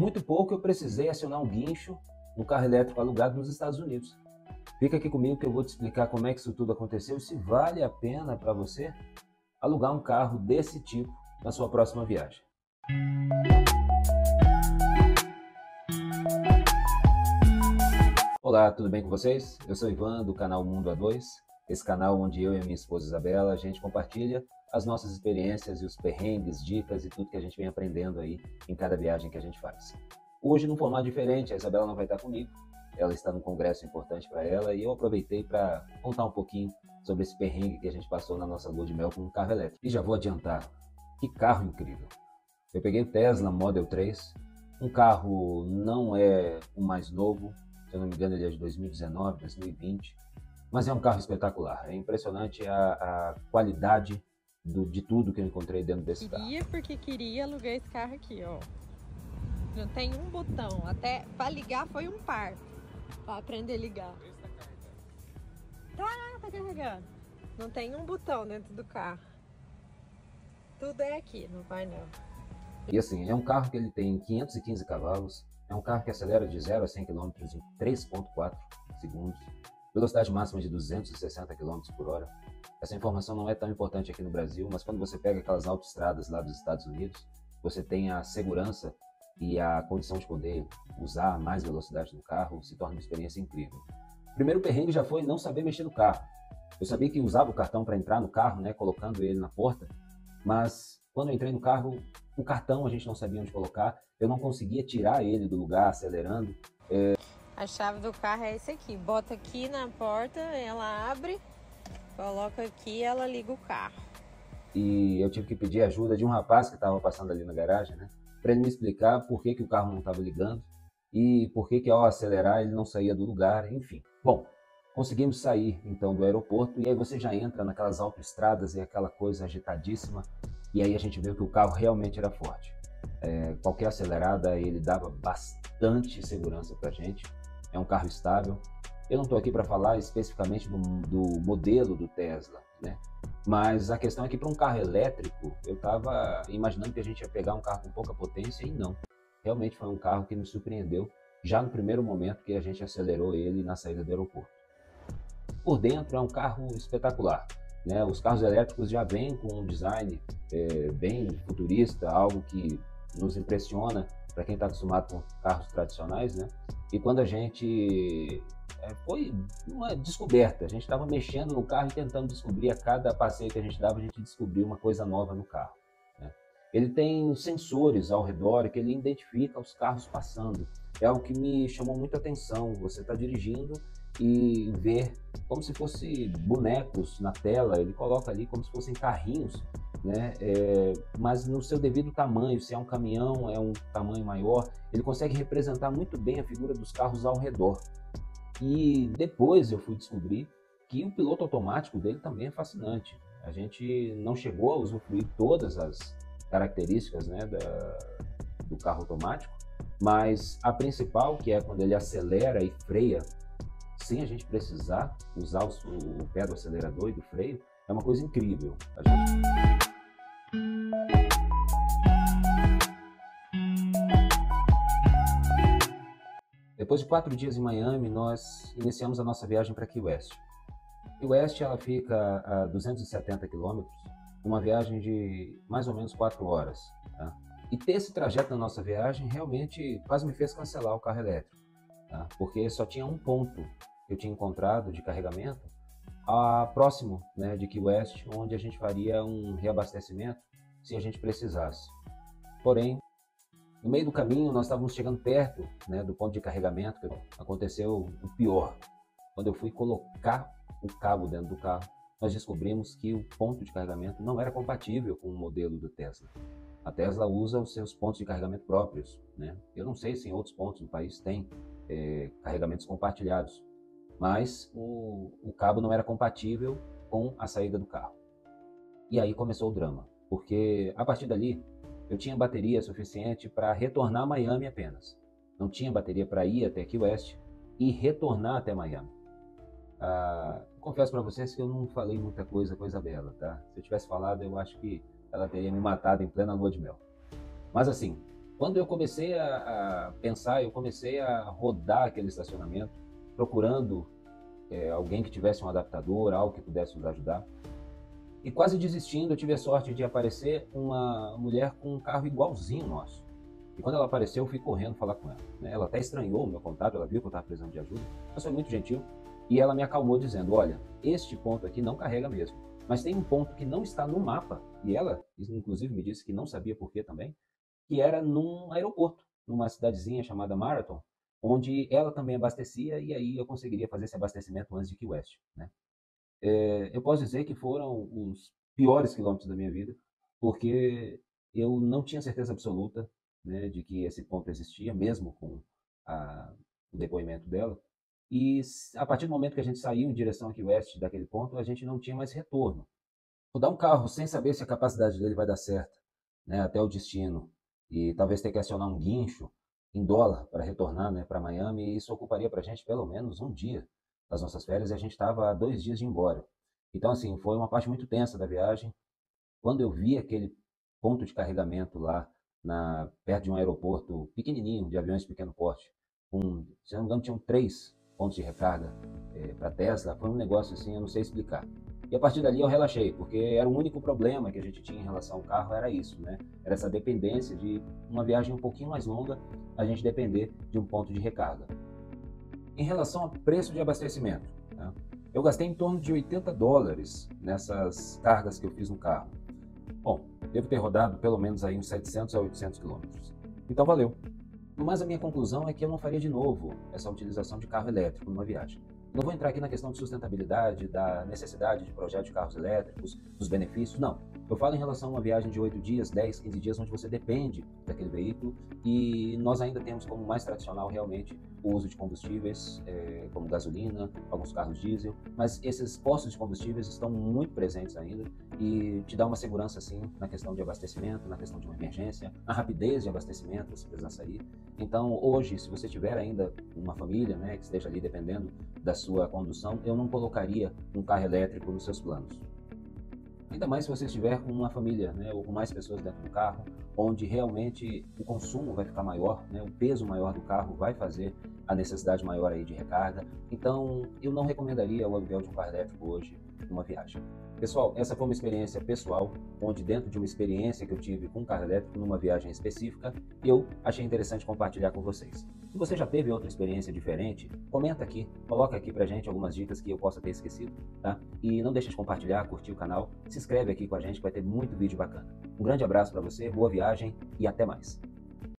muito pouco eu precisei acionar um guincho no carro elétrico alugado nos Estados Unidos. Fica aqui comigo que eu vou te explicar como é que isso tudo aconteceu e se vale a pena para você alugar um carro desse tipo na sua próxima viagem. Olá, tudo bem com vocês? Eu sou Ivan do canal Mundo A2, esse canal onde eu e a minha esposa Isabela, a gente compartilha as nossas experiências e os perrengues, dicas e tudo que a gente vem aprendendo aí em cada viagem que a gente faz. Hoje, num formato diferente, a Isabela não vai estar comigo, ela está num congresso importante para ela e eu aproveitei para contar um pouquinho sobre esse perrengue que a gente passou na nossa lua de mel com um carro elétrico. E já vou adiantar, que carro incrível! Eu peguei o Tesla Model 3, um carro não é o mais novo, se eu não me engano ele é de 2019, 2020, mas é um carro espetacular. É impressionante a qualidade de tudo que eu encontrei dentro desse carro. Queria alugar esse carro aqui, ó. Não tem um botão, até para ligar foi um par, para aprender a ligar. Tá carregando. Não tem um botão dentro do carro. Tudo é aqui, não vai não. E assim, é um carro que ele tem 515 cavalos, é um carro que acelera de 0 a 100 km em 3,4 segundos, velocidade máxima de 260 km por hora. Essa informação não é tão importante aqui no Brasil, mas quando você pega aquelas autoestradas lá dos Estados Unidos, você tem a segurança e a condição de poder usar mais velocidade no carro, se torna uma experiência incrível. O primeiro perrengue já foi não saber mexer no carro. Eu sabia que usava o cartão para entrar no carro, né, colocando ele na porta, mas quando eu entrei no carro, o cartão a gente não sabia onde colocar, eu não conseguia tirar ele do lugar acelerando. A chave do carro é esse aqui, bota aqui na porta, ela abre, coloca aqui, ela liga o carro. E eu tive que pedir ajuda de um rapaz que estava passando ali na garagem, né, para ele me explicar por que o carro não estava ligando e por que ao acelerar ele não saía do lugar, enfim. Bom, conseguimos sair então do aeroporto e aí você já entra naquelas autoestradas e aquela coisa agitadíssima e aí a gente viu que o carro realmente era forte. Qualquer acelerada ele dava bastante segurança para a gente, é um carro estável. Eu não estou aqui para falar especificamente do modelo do Tesla, né? Mas a questão é que para um carro elétrico, eu estava imaginando que a gente ia pegar um carro com pouca potência e não. Realmente foi um carro que me surpreendeu já no primeiro momento que a gente acelerou ele na saída do aeroporto. Por dentro é um carro espetacular, né? Os carros elétricos já vêm com um design bem futurista, algo que nos impressiona para quem está acostumado com carros tradicionais, né? E quando a gente foi uma descoberta, a gente estava mexendo no carro e tentando descobrir, a cada passeio que a gente dava, a gente descobriu uma coisa nova no carro, né? Ele tem sensores ao redor que ele identifica os carros passando. É algo que me chamou muita atenção. Você está dirigindo e ver como se fosse bonecos na tela, ele coloca ali como se fossem carrinhos, né? Mas no seu devido tamanho, se é um caminhão, é um tamanho maior, ele consegue representar muito bem a figura dos carros ao redor. E depois eu fui descobrir que o piloto automático dele também é fascinante. A gente não chegou a usufruir todas as características, né, do carro automático, mas a principal, que é quando ele acelera e freia, sem a gente precisar usar o pé do acelerador e do freio, é uma coisa incrível. Depois de 4 dias em Miami, nós iniciamos a nossa viagem para Key West. Key West ela fica a 270 quilômetros, uma viagem de mais ou menos 4 horas. Tá? E ter esse trajeto na nossa viagem realmente quase me fez cancelar o carro elétrico, tá? Porque só tinha um ponto que eu tinha encontrado de carregamento próximo, né, de Key West, onde a gente faria um reabastecimento se a gente precisasse. Porém, no meio do caminho, nós estávamos chegando perto, né, do ponto de carregamento, que aconteceu o pior. Quando eu fui colocar o cabo dentro do carro, nós descobrimos que o ponto de carregamento não era compatível com o modelo do Tesla. A Tesla usa os seus pontos de carregamento próprios, né? Eu não sei se em outros pontos do país tem carregamentos compartilhados, mas o cabo não era compatível com a saída do carro. E aí começou o drama, porque a partir dali eu tinha bateria suficiente para retornar a Miami apenas. Não tinha bateria para ir até Key West e retornar até Miami. Confesso para vocês que eu não falei muita coisa com a Isabela, tá? Se eu tivesse falado, eu acho que ela teria me matado em plena lua de mel. Mas assim, Quando eu comecei a pensar, eu comecei a rodar aquele estacionamento, procurando alguém que tivesse um adaptador, algo que pudesse nos ajudar. E quase desistindo, eu tive a sorte de aparecer uma mulher com um carro igualzinho ao nosso. E quando ela apareceu, eu fui correndo falar com ela, né? Ela até estranhou o meu contato, ela viu que eu estava precisando de ajuda, mas foi muito gentil. E ela me acalmou dizendo, olha, este ponto aqui não carrega mesmo, mas tem um ponto que não está no mapa. E ela, inclusive, me disse que não sabia por quê também, que era num aeroporto, numa cidadezinha chamada Marathon, onde ela também abastecia e aí eu conseguiria fazer esse abastecimento antes de Key West, né? Eu posso dizer que foram os piores quilômetros da minha vida, porque eu não tinha certeza absoluta, né, de que esse ponto existia, mesmo com o depoimento dela. E a partir do momento que a gente saiu em direção a Key West daquele ponto, a gente não tinha mais retorno. Rodar um carro sem saber se a capacidade dele vai dar certo, né, até o destino, e talvez ter que acionar um guincho em dólar para retornar, né, para Miami, e isso ocuparia para a gente pelo menos um dia das nossas férias, e a gente estava a 2 dias de ir embora. Então, assim, foi uma parte muito tensa da viagem. Quando eu vi aquele ponto de carregamento lá, perto de um aeroporto pequenininho, de aviões de pequeno porte, se não me engano, tinham 3 pontos de recarga para Tesla, foi um negócio assim, eu não sei explicar. E a partir dali eu relaxei, porque era o único problema que a gente tinha em relação ao carro, era isso, né? Era essa dependência de uma viagem um pouquinho mais longa, a gente depender de um ponto de recarga. Em relação ao preço de abastecimento, tá? Eu gastei em torno de $80 nessas cargas que eu fiz no carro. Bom, devo ter rodado pelo menos aí uns 700 a 800 quilômetros. Então valeu. Mas a minha conclusão é que eu não faria de novo essa utilização de carro elétrico numa viagem. Não vou entrar aqui na questão de sustentabilidade, da necessidade de projeto de carros elétricos, dos benefícios, não. Eu falo em relação a uma viagem de 8 dias, 10, 15 dias, onde você depende daquele veículo e nós ainda temos como mais tradicional realmente o uso de combustíveis, como gasolina, alguns carros diesel, mas esses postos de combustíveis estão muito presentes ainda e te dá uma segurança, sim, na questão de abastecimento, na questão de uma emergência, na rapidez de abastecimento, se precisar sair. Então, hoje, se você tiver ainda uma família, né, que esteja ali dependendo da sua condução, eu não colocaria um carro elétrico nos seus planos. Ainda mais se você estiver com uma família, né, ou com mais pessoas dentro do carro, onde realmente o consumo vai ficar maior, né, o peso maior do carro vai fazer a necessidade maior aí de recarga. Então, eu não recomendaria o aluguel de um carro elétrico hoje numa viagem. Pessoal, essa foi uma experiência pessoal, onde dentro de uma experiência que eu tive com um carro elétrico numa viagem específica, eu achei interessante compartilhar com vocês. Se você já teve outra experiência diferente, comenta aqui, coloca aqui pra gente algumas dicas que eu possa ter esquecido, tá? E não deixe de compartilhar, curtir o canal, se inscreve aqui com a gente que vai ter muito vídeo bacana. Um grande abraço para você, boa viagem e até mais.